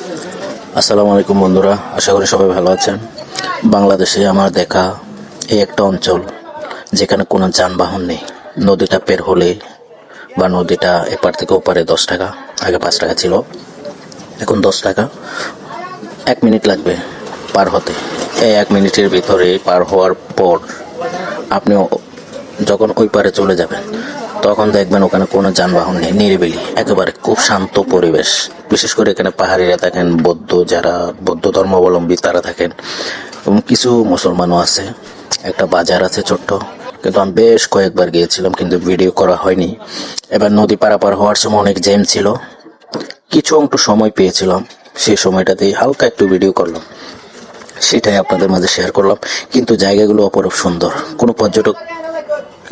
আসসালামু আলাইকুম বন্ধুরা, আশা করি সবাই ভালো আছেন। বাংলাদেশে আমার দেখা এই একটা অঞ্চল যেখানে কোনো যানবাহন নেই। নদীটা পের হলে বা নদীটা এপার থেকে ওপারে 10 টাকা, আগে 5 টাকা ছিল, এখন 10 টাকা। 1 মিনিট লাগবে পার হতে। এই 1 মিনিটের ভিতরে পার হওয়ার পর আপনি যখন ওই পারে চলে যাবেন তখন দেখবেন ওখানে কোনো যানবাহন নেই, নিরিবিলি, একেবারে খুব শান্ত পরিবেশ। বিশেষ করে এখানে পাহাড়িরা থাকেন, যারা বৌদ্ধ ধর্মাবলম্বী তারা থাকেন, এবং কিছু মুসলমানও আছে। একটা বাজার আছে ছোট্ট, কিন্তু আমি বেশ কয়েকবার গিয়েছিলাম কিন্তু ভিডিও করা হয়নি। এবার নদী পারাপার হওয়ার সময় অনেক জ্যাম ছিল, কিছু একটু সময় পেয়েছিলাম, সেই সময়টাতেই হালকা একটু ভিডিও করলাম, সেটাই আপনাদের মাঝে শেয়ার করলাম। কিন্তু জায়গাগুলো অপরূপ সুন্দর, কোনো পর্যটক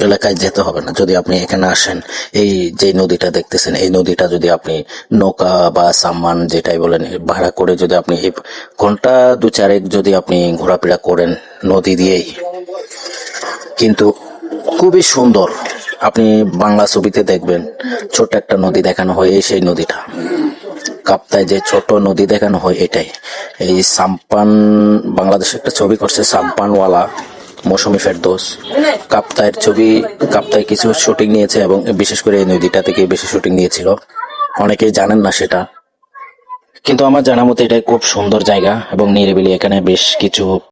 এলাকায় যেতে হবে না যদি আপনি এখানে আসেন। এই যে নদীটা দেখতেছেন, এই নদীটা যদি আপনি নৌকা বা সাম্মান যেটাই বলেন ভাড়া করে যদি আপনি ঘন্টা 2-4 যদি আপনি ঘোরাফেরা করেন নদী দিয়েই, কিন্তু খুবই সুন্দর। আপনি বাংলা ছবিতে দেখবেন ছোট একটা নদী দেখানো হয়, এই সেই নদীটা কাপ্তায় যে ছোট নদী দেখানো হয় এটাই। এই সাম্পান, বাংলাদেশে একটা ছবি করছে সাম্পানওয়ালা, মৌসুমী ফেরদৌস, কাপ্তায়ের ছবি, কাপ্তায় কিছু শুটিং নিয়েছে এবং বিশেষ করে এই নদীটা থেকে বেশি শুটিং নিয়েছিল। অনেকেই জানেন না সেটা, কিন্তু আমার জানা মতে এটাই খুব সুন্দর জায়গা এবং নিরিবিলি। এখানে বেশ কিছু